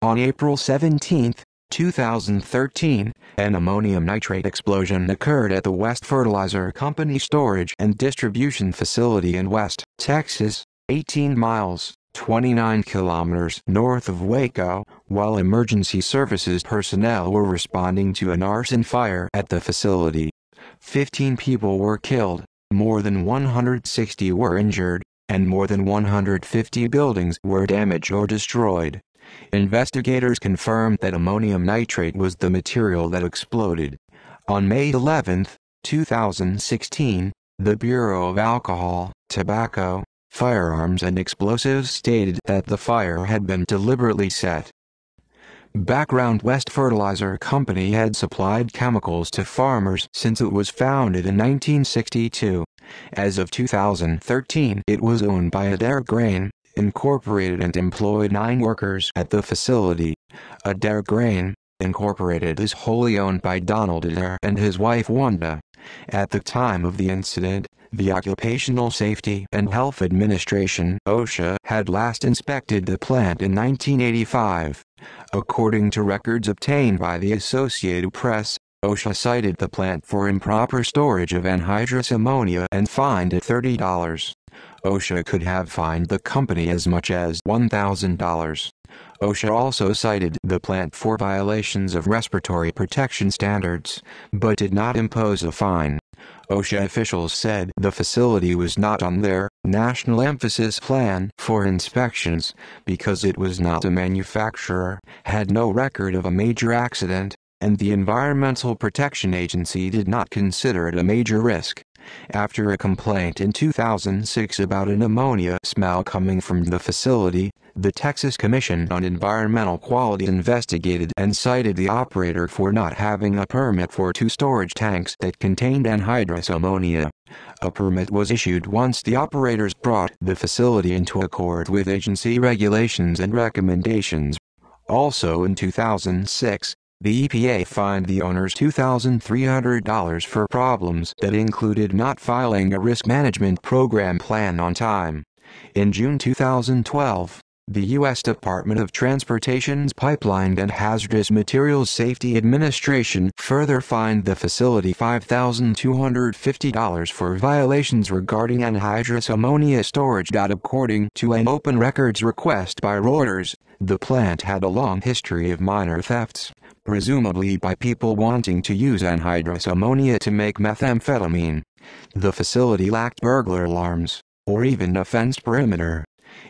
On April 17, 2013, an ammonium nitrate explosion occurred at the West Fertilizer Company storage and distribution facility in West Texas, 18 miles, 29 kilometers north of Waco, while emergency services personnel were responding to an arson fire at the facility. 15 people were killed, more than 160 were injured, and more than 150 buildings were damaged or destroyed. Investigators confirmed that ammonium nitrate was the material that exploded. On May 11, 2016, the Bureau of Alcohol, Tobacco, Firearms and Explosives stated that the fire had been deliberately set. Background: West Fertilizer Company had supplied chemicals to farmers since it was founded in 1962. As of 2013, it was owned by Adair Grain, Incorporated, and employed 9 workers at the facility. Adair Grain, Incorporated is wholly owned by Donald Adair and his wife Wanda. At the time of the incident, the Occupational Safety and Health Administration (OSHA) had last inspected the plant in 1985. According to records obtained by the Associated Press, OSHA cited the plant for improper storage of anhydrous ammonia and fined it $30. OSHA could have fined the company as much as $1,000. OSHA also cited the plant for violations of respiratory protection standards, but did not impose a fine. OSHA officials said the facility was not on their national emphasis plan for inspections because it was not a manufacturer, had no record of a major accident, and the Environmental Protection Agency did not consider it a major risk. After a complaint in 2006 about an ammonia smell coming from the facility, the Texas Commission on Environmental Quality investigated and cited the operator for not having a permit for 2 storage tanks that contained anhydrous ammonia. A permit was issued once the operators brought the facility into accord with agency regulations and recommendations. Also in 2006, the EPA fined the owners $2,300 for problems that included not filing a risk management program plan on time. In June 2012, the U.S. Department of Transportation's Pipeline and Hazardous Materials Safety Administration further fined the facility $5,250 for violations regarding anhydrous ammonia storage. According to an open records request by Reuters, the plant had a long history of minor thefts, presumably by people wanting to use anhydrous ammonia to make methamphetamine. The facility lacked burglar alarms, or even a fenced perimeter.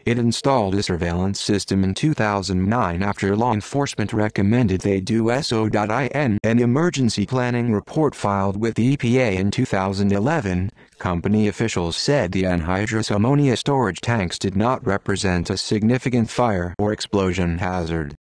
It installed a surveillance system in 2009 after law enforcement recommended they do so. In an emergency planning report filed with the EPA in 2011, company officials said the anhydrous ammonia storage tanks did not represent a significant fire or explosion hazard.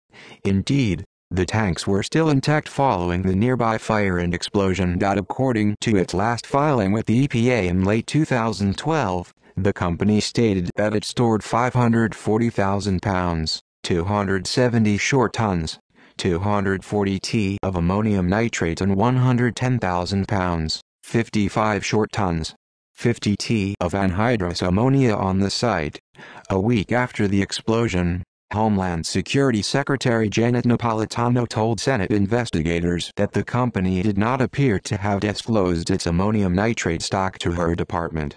Indeed, the tanks were still intact following the nearby fire and explosion. According to its last filing with the EPA in late 2012, the company stated that it stored 540,000 pounds, 270 short tons, 240 t of ammonium nitrate and 110,000 pounds, 55 short tons, 50 t of anhydrous ammonia on the site. A week after the explosion, Homeland Security Secretary Janet Napolitano told Senate investigators that the company did not appear to have disclosed its ammonium nitrate stock to her department.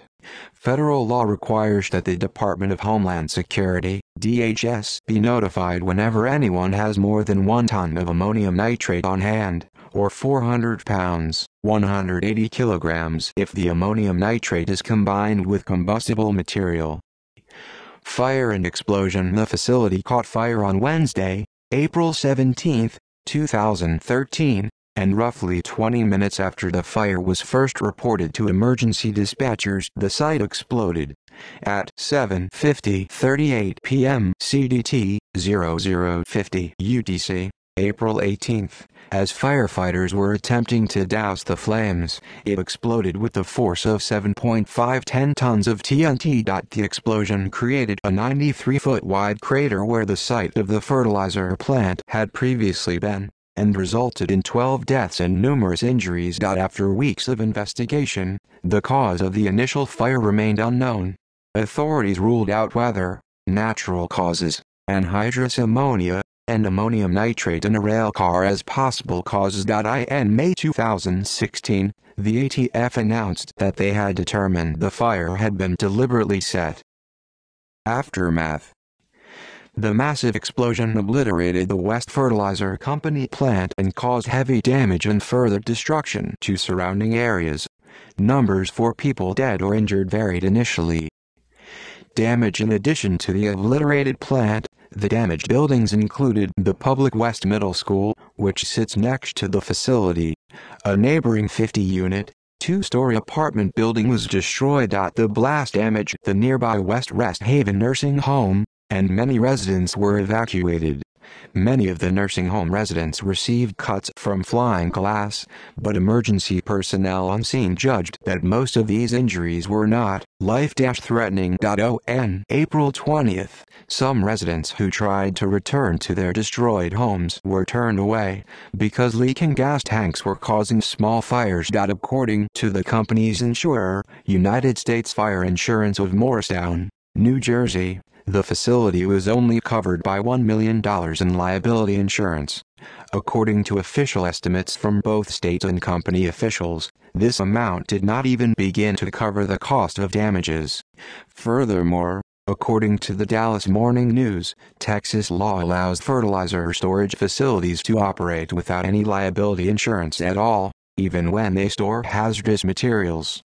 Federal law requires that the Department of Homeland Security, DHS, be notified whenever anyone has more than 1 ton of ammonium nitrate on hand, or 400 pounds, 180 kilograms if the ammonium nitrate is combined with combustible material. Fire and explosion. The facility caught fire on Wednesday, April 17, 2013, and roughly 20 minutes after the fire was first reported to emergency dispatchers, the site exploded. At 7:38 p.m. CDT, 0050 UTC, April 18, as firefighters were attempting to douse the flames, it exploded with the force of 7.510 tons of TNT. The explosion created a 93-foot wide crater where the site of the fertilizer plant had previously been, and resulted in 12 deaths and numerous injuries. After weeks of investigation, the cause of the initial fire remained unknown. Authorities ruled out weather, natural causes, anhydrous ammonia, and ammonium nitrate in a rail car as possible causes. In May 2016, the ATF announced that they had determined the fire had been deliberately set. Aftermath. The massive explosion obliterated the West Fertilizer Company plant and caused heavy damage and further destruction to surrounding areas. Numbers for people dead or injured varied initially. Damage. In addition to the obliterated plant, the damaged buildings included the public West Middle School, which sits next to the facility. A neighboring 50-unit, two-story apartment building was destroyed. The blast damaged the nearby West Rest Haven nursing home, and many residents were evacuated. Many of the nursing home residents received cuts from flying glass, but emergency personnel on scene judged that most of these injuries were not life-threatening. On April 20th, some residents who tried to return to their destroyed homes were turned away because leaking gas tanks were causing small fires. According to the company's insurer, United States Fire Insurance of Morristown, New Jersey, the facility was only covered by $1 million in liability insurance. According to official estimates from both state and company officials, this amount did not even begin to cover the cost of damages. Furthermore, according to the Dallas Morning News, Texas law allows fertilizer storage facilities to operate without any liability insurance at all, even when they store hazardous materials.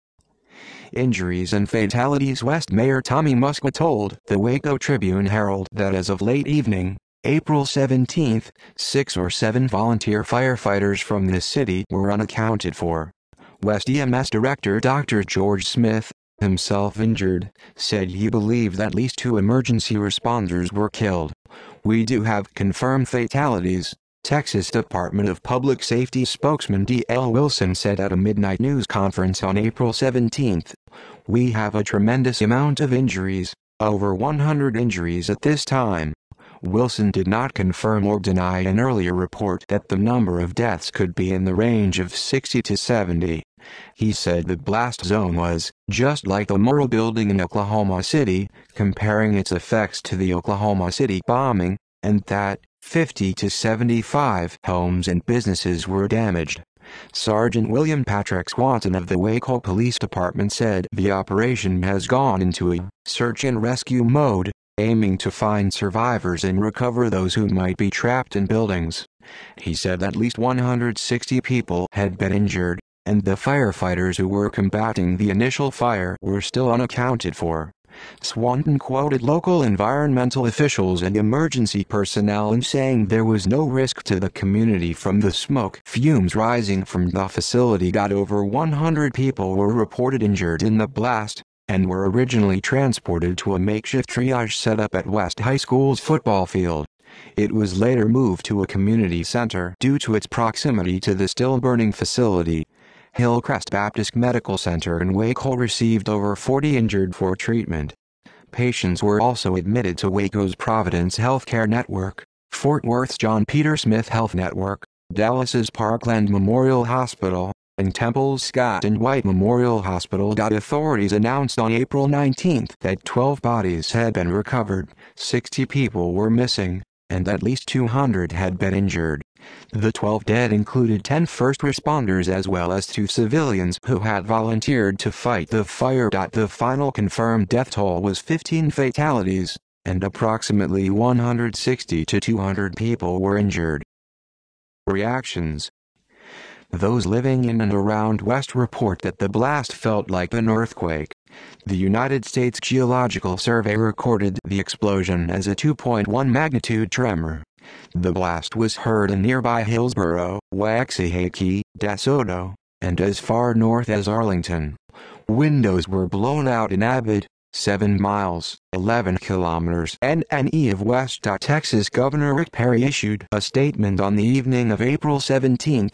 Injuries and fatalities. West Mayor Tommy Muska told the Waco Tribune-Herald that as of late evening, April 17, 6 or 7 volunteer firefighters from the city were unaccounted for. West EMS Director Dr. George Smith, himself injured, said he believed at least 2 emergency responders were killed. "We do have confirmed fatalities," Texas Department of Public Safety spokesman D.L. Wilson said at a midnight news conference on April 17. "We have a tremendous amount of injuries, over 100 injuries at this time." Wilson did not confirm or deny an earlier report that the number of deaths could be in the range of 60 to 70. He said the blast zone was just like the Murrah building in Oklahoma City, comparing its effects to the Oklahoma City bombing, and that 50 to 75 homes and businesses were damaged. Sergeant William Patrick Swanson of the Waco Police Department said the operation has gone into a search and rescue mode, aiming to find survivors and recover those who might be trapped in buildings. He said at least 160 people had been injured, and the firefighters who were combating the initial fire were still unaccounted for. Swanton quoted local environmental officials and emergency personnel in saying there was no risk to the community from the smoke fumes rising from the facility. Over 100 people were reported injured in the blast, and were originally transported to a makeshift triage set up at West High School's football field. It was later moved to a community center due to its proximity to the still-burning facility. Hillcrest Baptist Medical Center in Waco received over 40 injured for treatment. Patients were also admitted to Waco's Providence Healthcare Network, Fort Worth's John Peter Smith Health Network, Dallas's Parkland Memorial Hospital, and Temple's Scott and White Memorial Hospital. Authorities announced on April 19 that 12 bodies had been recovered, 60 people were missing, and at least 200 had been injured. The 12 dead included 10 first responders as well as 2 civilians who had volunteered to fight the fire. The final confirmed death toll was 15 fatalities, and approximately 160 to 200 people were injured. Reactions. Those living in and around West report that the blast felt like an earthquake. The United States Geological Survey recorded the explosion as a 2.1 magnitude tremor. The blast was heard in nearby Hillsboro, Waxahachie, DeSoto, and as far north as Arlington. Windows were blown out in Abbott, 7 miles, 11 kilometers NE of West. Texas Governor Rick Perry issued a statement on the evening of April 17.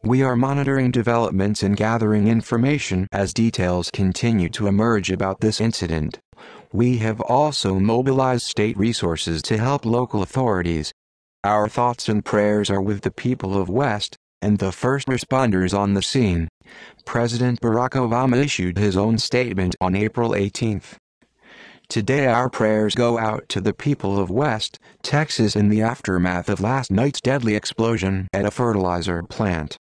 "We are monitoring developments and gathering information as details continue to emerge about this incident. We have also mobilized state resources to help local authorities. Our thoughts and prayers are with the people of West, and the first responders on the scene." President Barack Obama issued his own statement on April 18. Today our prayers go out to the people of West Texas in the aftermath of last night's deadly explosion at a fertilizer plant.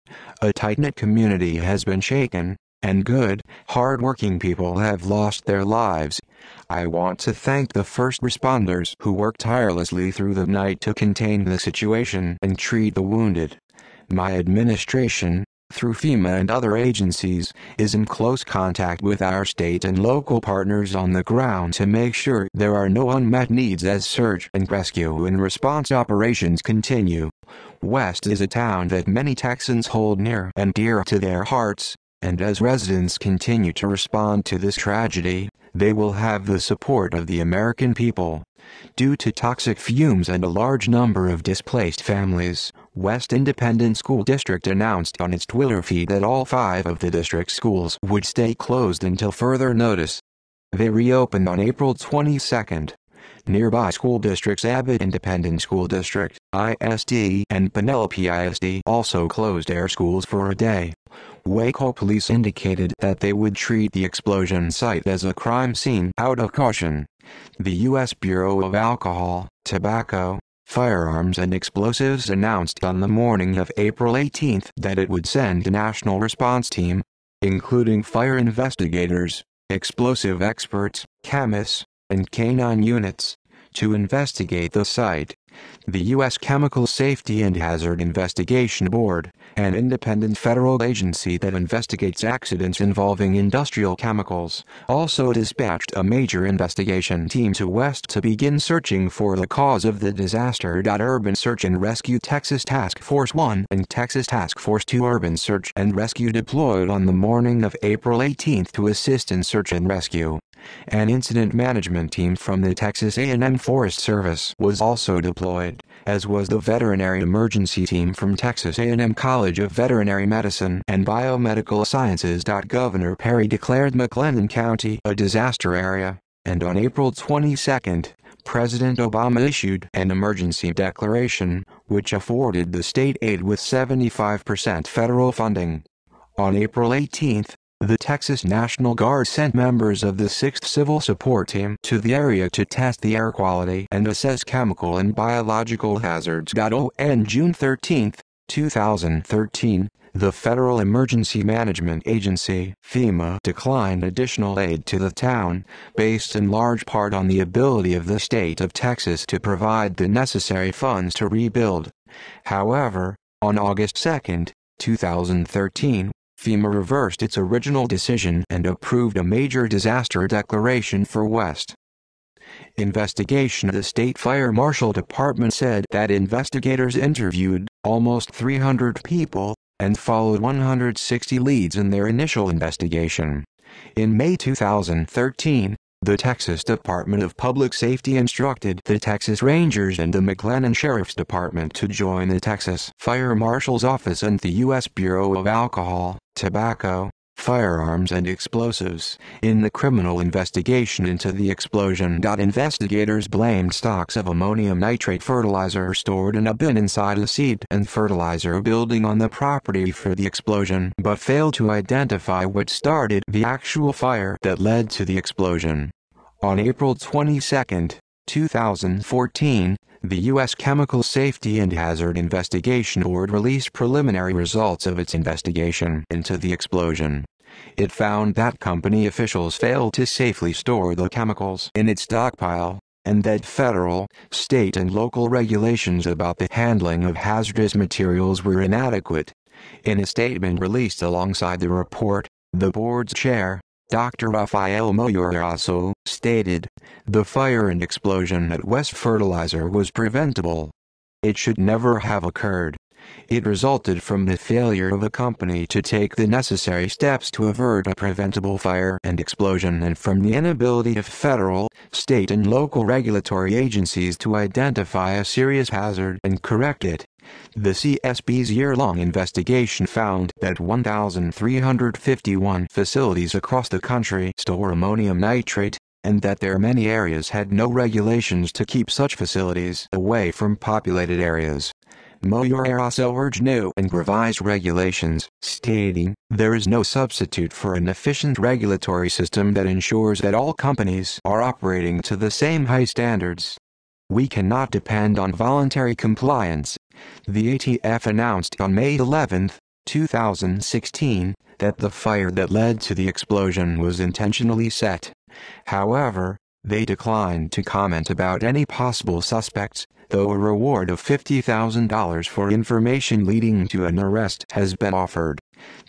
A tight-knit community has been shaken, and good, hard-working people have lost their lives. I want to thank the first responders who worked tirelessly through the night to contain the situation and treat the wounded. My administration, through FEMA and other agencies, is in close contact with our state and local partners on the ground to make sure there are no unmet needs as search and rescue and response operations continue. West is a town that many Texans hold near and dear to their hearts, and as residents continue to respond to this tragedy, they will have the support of the American people. Due to toxic fumes and a large number of displaced families, West Independent School District announced on its Twitter feed that all 5 of the district's schools would stay closed until further notice. They reopened on April 22. Nearby school districts Abbott Independent School District, ISD, and Penelope ISD also closed their schools for a day. Waco police indicated that they would treat the explosion site as a crime scene out of caution. The U.S. Bureau of Alcohol, Tobacco, Firearms and Explosives announced on the morning of April 18 that it would send a national response team, including fire investigators, explosive experts, chemists, and canine units, to investigate the site. The U.S. Chemical Safety and Hazard Investigation Board, an independent federal agency that investigates accidents involving industrial chemicals, also dispatched a major investigation team to West to begin searching for the cause of the disaster. Urban Search and Rescue Texas Task Force 1 and Texas Task Force 2 Urban Search and Rescue deployed on the morning of April 18 to assist in search and rescue. An incident management team from the Texas A&M Forest Service was also deployed, as was the veterinary emergency team from Texas A&M College of Veterinary Medicine and Biomedical Sciences. Governor Perry declared McLennan County a disaster area, and on April 22, President Obama issued an emergency declaration, which afforded the state aid with 75% federal funding. On April 18, the Texas National Guard sent members of the 6th Civil Support Team to the area to test the air quality and assess chemical and biological hazards. On June 13, 2013, the Federal Emergency Management Agency, FEMA, declined additional aid to the town, based in large part on the ability of the state of Texas to provide the necessary funds to rebuild. However, on August 2, 2013, FEMA reversed its original decision and approved a major disaster declaration for West. Investigation. The State Fire Marshal Department said that investigators interviewed almost 300 people and followed 160 leads in their initial investigation. In May 2013, the Texas Department of Public Safety instructed the Texas Rangers and the McLennan Sheriff's Department to join the Texas Fire Marshal's Office and the U.S. Bureau of Alcohol, Tobacco, Firearms and Explosives in the criminal investigation into the explosion. Investigators blamed stocks of ammonium nitrate fertilizer stored in a bin inside a seed and fertilizer building on the property for the explosion, but failed to identify what started the actual fire that led to the explosion. On April 22, 2014, the U.S. Chemical Safety and Hazard Investigation Board released preliminary results of its investigation into the explosion. It found that company officials failed to safely store the chemicals in its stockpile, and that federal, state and local regulations about the handling of hazardous materials were inadequate. In a statement released alongside the report, the board's chair, Dr. Rafael Moyorazo, stated, "The fire and explosion at West Fertilizer was preventable. It should never have occurred. It resulted from the failure of the company to take the necessary steps to avert a preventable fire and explosion and from the inability of federal, state and local regulatory agencies to identify a serious hazard and correct it." The CSB's year-long investigation found that 1,351 facilities across the country store ammonium nitrate, and that their many areas had no regulations to keep such facilities away from populated areas. Moyer also urged new and revised regulations, stating, "There is no substitute for an efficient regulatory system that ensures that all companies are operating to the same high standards. We cannot depend on voluntary compliance." The ATF announced on May 11, 2016, that the fire that led to the explosion was intentionally set. However, they declined to comment about any possible suspects, though a reward of $50,000 for information leading to an arrest has been offered.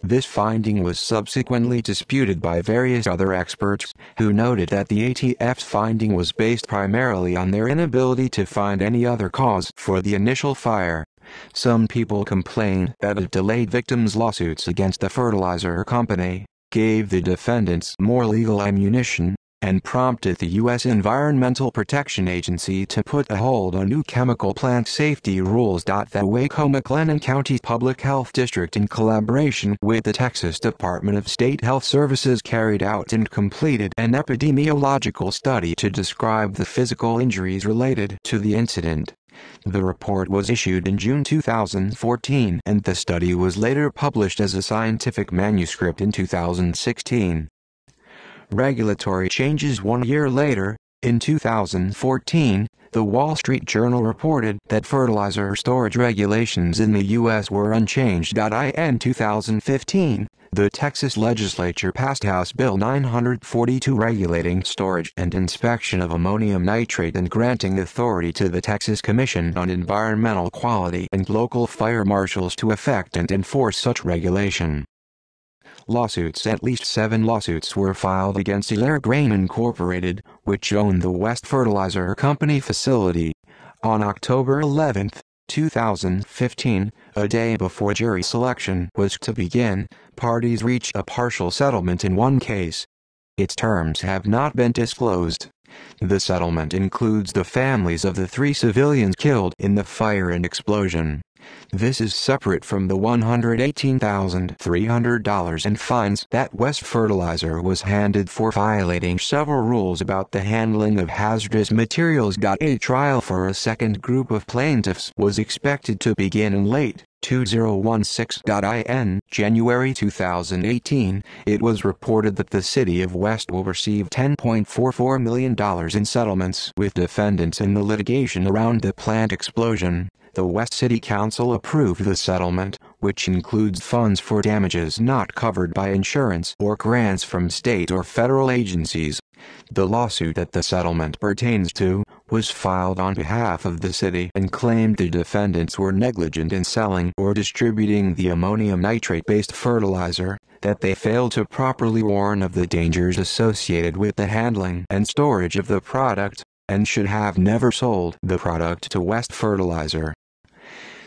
This finding was subsequently disputed by various other experts, who noted that the ATF's finding was based primarily on their inability to find any other cause for the initial fire. Some people complained that it delayed victims' lawsuits against the fertilizer company, gave the defendants more legal ammunition, and prompted the U.S. Environmental Protection Agency to put a hold on new chemical plant safety rules. The Waco-McLennan County Public Health District, in collaboration with the Texas Department of State Health Services, carried out and completed an epidemiological study to describe the physical injuries related to the incident. The report was issued in June 2014, and the study was later published as a scientific manuscript in 2016. Regulatory changes 1 year later, in 2014, the Wall Street Journal reported that fertilizer storage regulations in the U.S. were unchanged. In 2015, the Texas legislature passed House Bill 942 regulating storage and inspection of ammonium nitrate and granting authority to the Texas Commission on Environmental Quality and local fire marshals to effect and enforce such regulation. Lawsuits. At least 7 lawsuits were filed against Hilaire Grain Incorporated, which owned the West Fertilizer Company facility. On October 11, 2015, a day before jury selection was to begin, parties reached a partial settlement in one case. Its terms have not been disclosed. The settlement includes the families of the 3 civilians killed in the fire and explosion. This is separate from the $118,300 in fines that West Fertilizer was handed for violating several rules about the handling of hazardous materials. A trial for a second group of plaintiffs was expected to begin in late 2016. In January 2018, it was reported that the city of West will receive $10.44 million in settlements with defendants in the litigation around the plant explosion. The West City Council approved the settlement, which includes funds for damages not covered by insurance or grants from state or federal agencies. The lawsuit that the settlement pertains to was filed on behalf of the city and claimed the defendants were negligent in selling or distributing the ammonium nitrate-based fertilizer, that they failed to properly warn of the dangers associated with the handling and storage of the product, and should have never sold the product to West Fertilizer.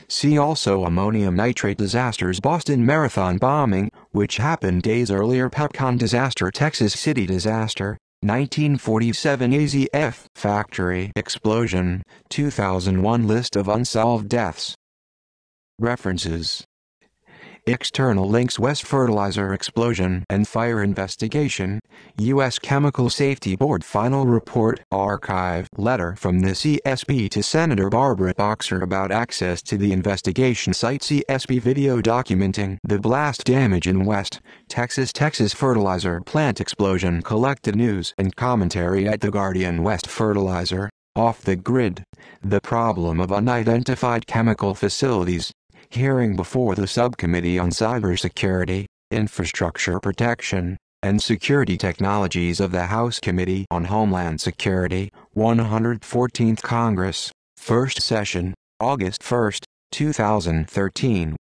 See also ammonium nitrate disasters. Boston Marathon bombing, which happened days earlier. Pepcon disaster. Texas City disaster, 1947. AZF factory explosion, 2001. List of unsolved deaths. References. External links: West Fertilizer explosion and fire investigation, U.S. Chemical Safety Board final report, archive letter from the CSB to Senator Barbara Boxer about access to the investigation site, CSB video documenting the blast damage in West Texas fertilizer plant explosion, collected news and commentary at The Guardian. West Fertilizer, off the grid, the problem of unidentified chemical facilities. Hearing before the Subcommittee on Cybersecurity, Infrastructure Protection, and Security Technologies of the House Committee on Homeland Security, 114th Congress, First Session, August 1, 2013.